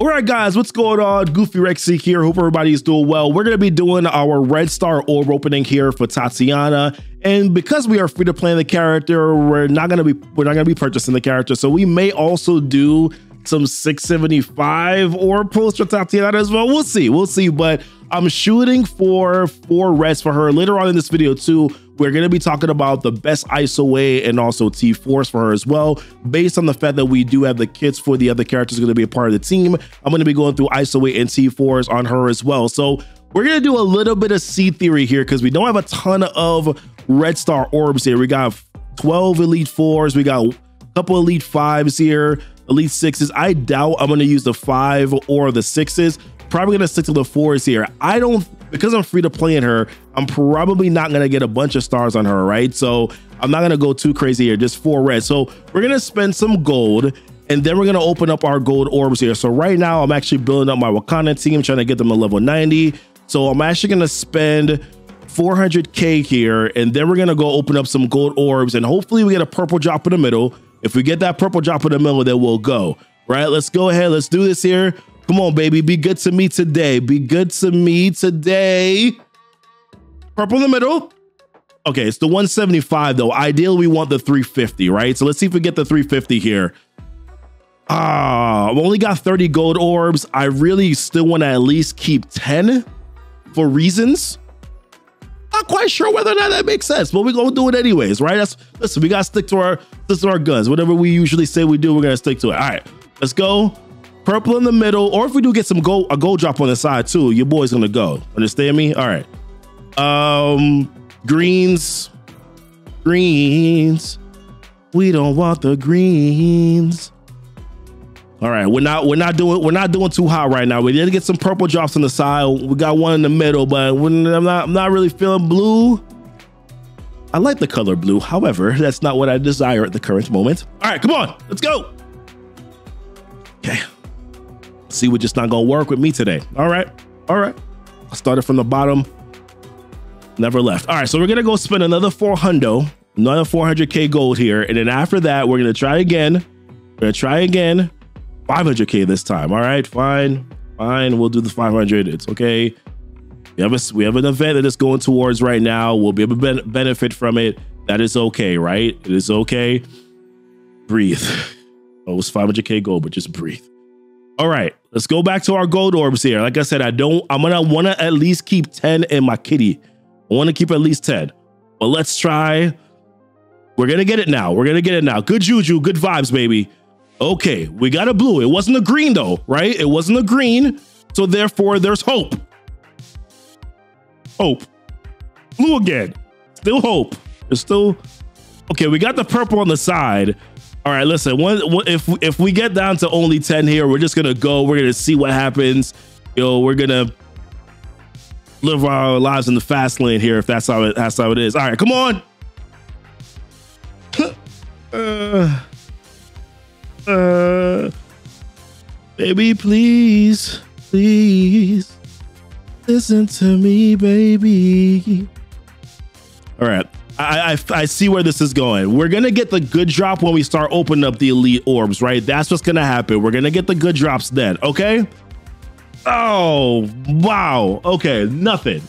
All right, guys, what's going on? GoofyRhexxi here. Hope everybody is doing well. We're going to be doing our red star orb opening here for Tatiana. And because we are free to play the character, we're not going to be purchasing the character. So we may also do some 675 orb pulls for Tatiana as well. We'll see. But I'm shooting for 4 reds for her. Later on in this video too, we're going to be talking about the best ISO way and also T4s for her as well. Based on the fact that we do have the kits for the other characters going to be a part of the team, I'm going to be going through ISO way and T4s on her as well. So we're going to do a little bit of seed theory here because we don't have a ton of red star orbs here. We got 12 elite 4s. We got a couple elite 5s here, elite 6s. I doubt I'm going to use the 5 or the 6s. Probably gonna stick to the 4s here. Because I'm free to play in her, I'm probably not gonna get a bunch of stars on her, right? So I'm not gonna go too crazy here, just 4 reds. So we're gonna spend some gold and then we're gonna open up our gold orbs here. So right now I'm actually building up my Wakanda team, trying to get them to level 90. So I'm actually gonna spend 400k here and then we're gonna go open up some gold orbs and hopefully we get a purple drop in the middle. If we get that purple drop in the middle, then we'll go, right? Let's go ahead, let's do this here. Come on, baby. Be good to me today. Be good to me today. Purple in the middle. Okay, it's the 175 though. Ideally, we want the 350, right? So let's see if we get the 350 here. I've only got 30 gold orbs. I really still want to at least keep 10 for reasons. Not quite sure whether or not that makes sense, but we're going to do it anyways, right? Listen, we got to stick to our guns. Whatever we usually say we do, we're going to stick to it. All right, let's go. Purple in the middle, or if we do get some a gold drop on the side too, your boy's gonna go. Understand me? All right. Greens. We don't want the greens. All right, we're not doing too hot right now. We did get some purple drops on the side. We got one in the middle, but I'm not really feeling blue. I like the color blue. However, that's not what I desire at the current moment. All right, come on, let's go. Okay. See, we're just not gonna work with me today. All right. I started from the bottom, never left. All right, so we're gonna go spend another 400k gold here, and then after that, we're gonna try again. 500k this time. All right, fine. We'll do the 500. It's okay. We have an event that is going towards right now. We'll be able to benefit from it. That is okay, right? It is okay. Breathe. Oh, it's 500k gold, but just breathe. All right, let's go back to our gold orbs here. Like I said, I'm gonna want to at least keep 10 in my kitty. I want to keep at least 10, but let's try. We're gonna get it now. Good juju, good vibes, baby. Okay, we got a blue. It wasn't a green though, right? It wasn't a green, so therefore there's hope. Blue again. Still hope. There's still. Okay, we got the purple on the side. All right, listen, if we get down to only 10 here, we're just gonna go. We're gonna see what happens. We're gonna live our lives in the fast lane here, if that's how it is. All right, come on. Baby, please listen to me, baby. All right. I see where this is going. We're gonna get the good drop when we start opening up the elite orbs, right? That's what's gonna happen. We're gonna get the good drops then, okay? Oh, wow. Okay, nothing.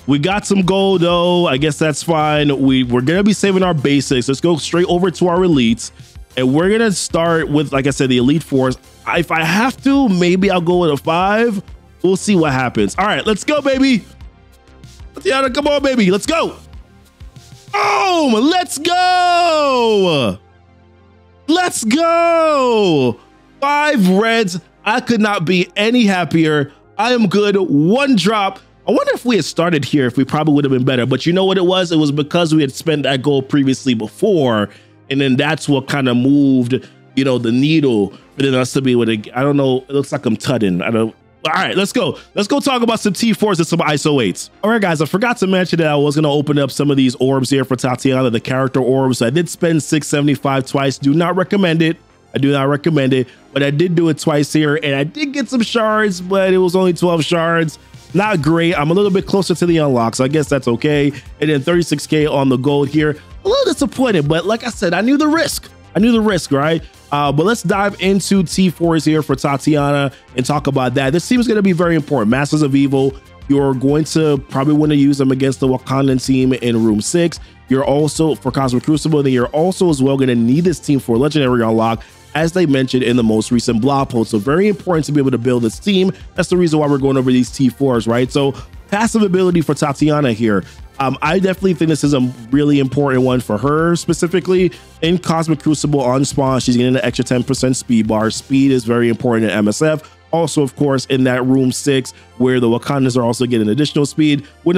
We got some gold though. I guess that's fine. We're gonna be saving our basics. Let's go straight over to our elites. And we're gonna start with, like I said, the elite 4s. If I have to, maybe I'll go with a 5. We'll see what happens. All right, let's go, baby. Tatiana, come on, baby. Let's go. Oh, let's go. 5 reds. I could not be any happier. I am good. 1 drop. I wonder if we had started here, if we probably would have been better. But you know what it was? It was because we had spent that gold previously before. And then that's what kind of moved, the needle for then us to be able to, I don't know. It looks like I'm tutting. All right, let's go. Let's go talk about some T4s and some ISO 8s. All right, guys, I forgot to mention that I was going to open up some of these orbs here for Tatiana, the character orbs. I did spend 675 twice. Do not recommend it. I do not recommend it, but I did do it twice here, and I did get some shards, but it was only 12 shards. Not great. I'm a little bit closer to the unlock, so I guess that's okay. And then 36k on the gold here. A little disappointed, but like I said, I knew the risk. Right? But let's dive into T4s here for Tatiana and talk about that. This team is going to be very important. Masters of Evil, you're going to probably want to use them against the Wakandan team in room 6. You're also for Cosmic Crucible, then you're also as well going to need this team for Legendary Unlock, as they mentioned in the most recent blog post. So very important to be able to build this team. That's the reason why we're going over these T4s, right? So passive ability for Tatiana here. I definitely think this is a really important one for her specifically. In Cosmic Crucible on spawn, she's getting an extra 10% speed bar. Speed is very important in MSF. Also, of course, in that room 6 where the Wakandans are also getting additional speed, would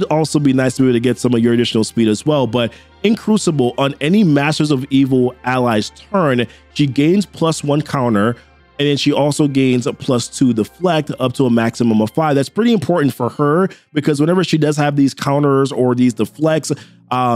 also be nice to be able to get some of your additional speed as well. But in Crucible, on any Masters of Evil ally's turn, she gains +1 counter, and then she also gains a +2 deflect up to a maximum of 5. That's pretty important for her because whenever she does have these counters or these deflects,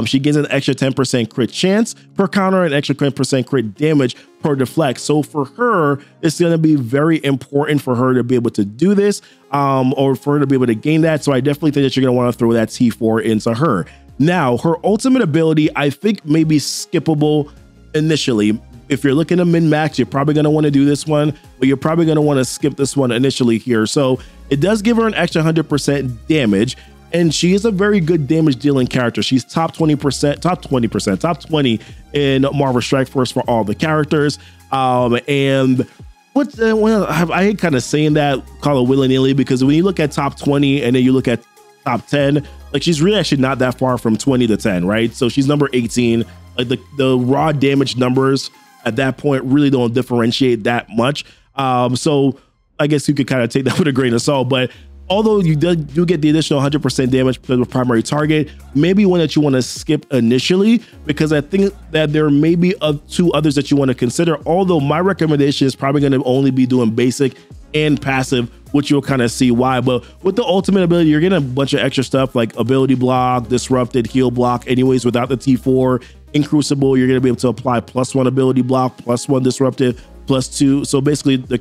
she gains an extra 10% crit chance per counter and extra 10% crit damage per deflect. So for her, it's going to be very important for her to be able to do this, or for her to be able to gain that. So I definitely think that you're going to want to throw that T4 into her. Now, her ultimate ability, I think, may be skippable initially. If you're looking to min-max, you're probably going to want to do this one, but you're probably going to want to skip this one initially here. So it does give her an extra 100% damage, and she is a very good damage dealing character. She's top 20 in Marvel Strike Force for all the characters. And I hate kind of saying that, call it willy-nilly, because when you look at top 20 and then you look at top 10, like she's really actually not that far from 20 to 10, right? So she's number 18. Like the raw damage numbers at that point really don't differentiate that much. So I guess you could kind of take that with a grain of salt, but although you do get the additional 100% damage to the primary target, maybe one that you want to skip initially, because I think that there may be 2 others that you want to consider. Although my recommendation is probably going to only be doing basic and passive, which you'll kind of see why. But with the ultimate ability, you're getting a bunch of extra stuff like ability block, disrupted, heal block anyways without the T4. In Crucible, you're going to be able to apply +1 ability block, +1 disruptive, +2. So basically the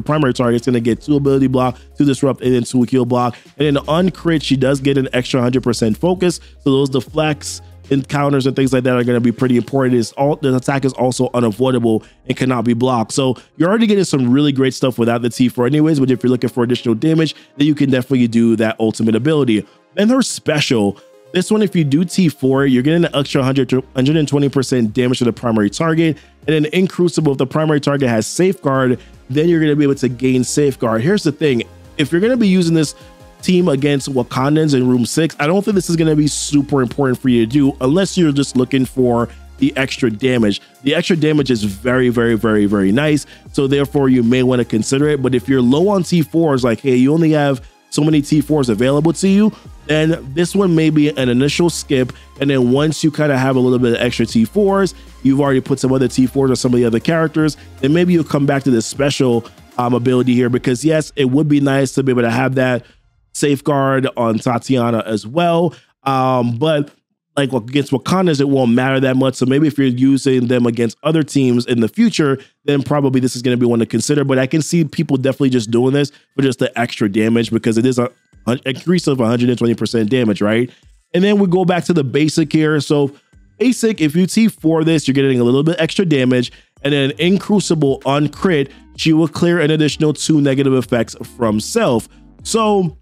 primary target is going to get 2 ability block, 2 disrupt, and then 2 heal block. And then on crit, she does get an extra 100% focus. So those deflects and counters and things like that are going to be pretty important. The attack is also unavoidable and cannot be blocked. So you're already getting some really great stuff without the T4 anyways, but if you're looking for additional damage, then you can definitely do that ultimate ability. Then her special, this one, if you do T4, you're getting an extra 120% damage to the primary target. And then in Crucible, if the primary target has Safeguard, then you're going to be able to gain Safeguard. Here's the thing. If you're going to be using this team against Wakandans in room 6, I don't think this is going to be super important for you to do unless you're just looking for the extra damage. The extra damage is very, very, very, very nice. So therefore, you may want to consider it. But if you're low on T4s, like, hey, you only have so many T4s available to you, then this one may be an initial skip. And then once you kind of have a little bit of extra T4s, you've already put some other T4s or some of the other characters, then maybe you'll come back to this special ability here, because yes, it would be nice to be able to have that Safeguard on Tatiana as well. But like against Wakandans, it won't matter that much. So maybe if you're using them against other teams in the future, then probably this is going to be one to consider. But I can see people definitely just doing this for just the extra damage, because it is an increase of 120% damage, right? And then we go back to the basic here. So basic, if you T4 this, you're getting a little bit extra damage. And then in Crucible on crit, she will clear an additional 2 negative effects from self. So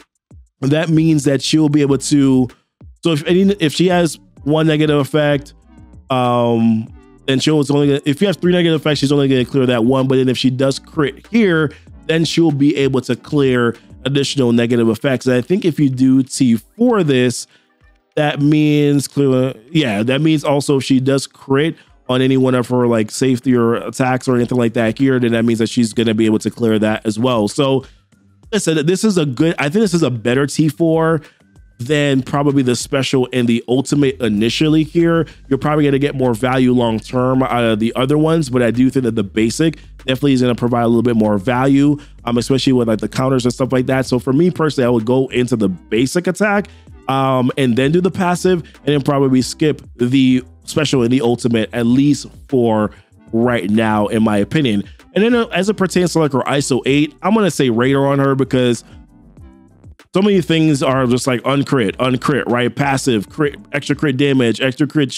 that means that she'll be able to, so if she has 1 negative effect, then if you have 3 negative effects, she's only going to clear that 1. But then if she does crit here, then she'll be able to clear additional negative effects. And I think if you do T4 this, that means that means also if she does crit on any one of her like safety or attacks or anything like that here, then that means that she's going to be able to clear that as well. So listen, I think this is a better T4 than probably the special and the ultimate initially here. You're probably going to get more value long term out of the other ones, but I do think that the basic definitely is going to provide a little bit more value, especially with like the counters and stuff like that. So for me personally, I would go into the basic attack and then do the passive, and then probably skip the special and the ultimate, at least for right now, in my opinion. And then as it pertains to like her ISO 8, I'm going to say Raider on her, because so many things are just like uncrit, right? Passive, crit, extra crit damage, extra crit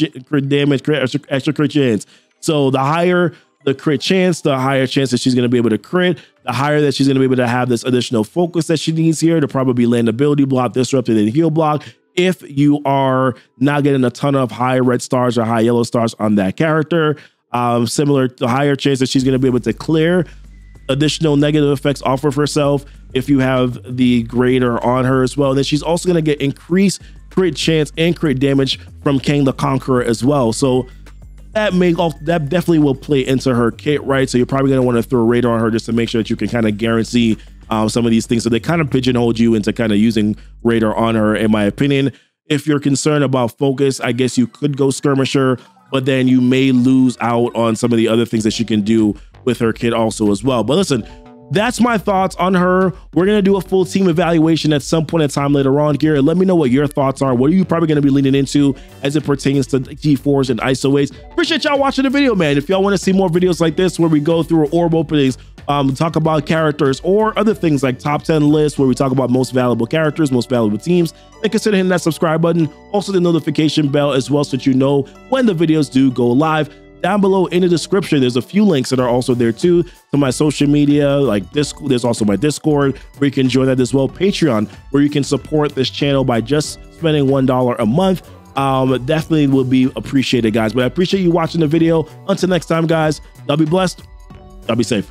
damage, extra crit chance. So the higher the crit chance, the higher chance that she's going to be able to crit, the higher that she's going to be able to have this additional focus that she needs here to probably land ability block, disrupted, and heal block. If you are not getting a ton of high red stars or high yellow stars on that character, similar to higher chance that she's going to be able to clear additional negative effects off of herself if you have the greater on her as well. Then she's also going to get increased crit chance and crit damage from Kang the Conqueror as well. So that definitely will play into her kit, right? So you're probably going to want to throw a radar on her just to make sure that you can kind of guarantee some of these things. So they kind of pigeonholed you into kind of using radar on her, in my opinion. If you're concerned about focus, I guess you could go skirmisher, but then you may lose out on some of the other things that she can do with her kit also as well. But listen, that's my thoughts on her. We're going to do a full team evaluation at some point in time later on here. Let me know what your thoughts are. What are you probably going to be leaning into as it pertains to T4s and Iso 8s? Appreciate y'all watching the video, man. If y'all want to see more videos like this where we go through orb openings, talk about characters or other things like top 10 lists where we talk about most valuable characters, most valuable teams, then consider hitting that subscribe button. Also the notification bell as well so that you know when the videos do go live. Down below in the description, there's a few links that are also there too to my social media, like this. There's also my Discord where you can join that as well. Patreon, where you can support this channel by just spending $1 a month. Definitely will be appreciated, guys. But I appreciate you watching the video. Until next time, guys, y'all be blessed. Y'all be safe.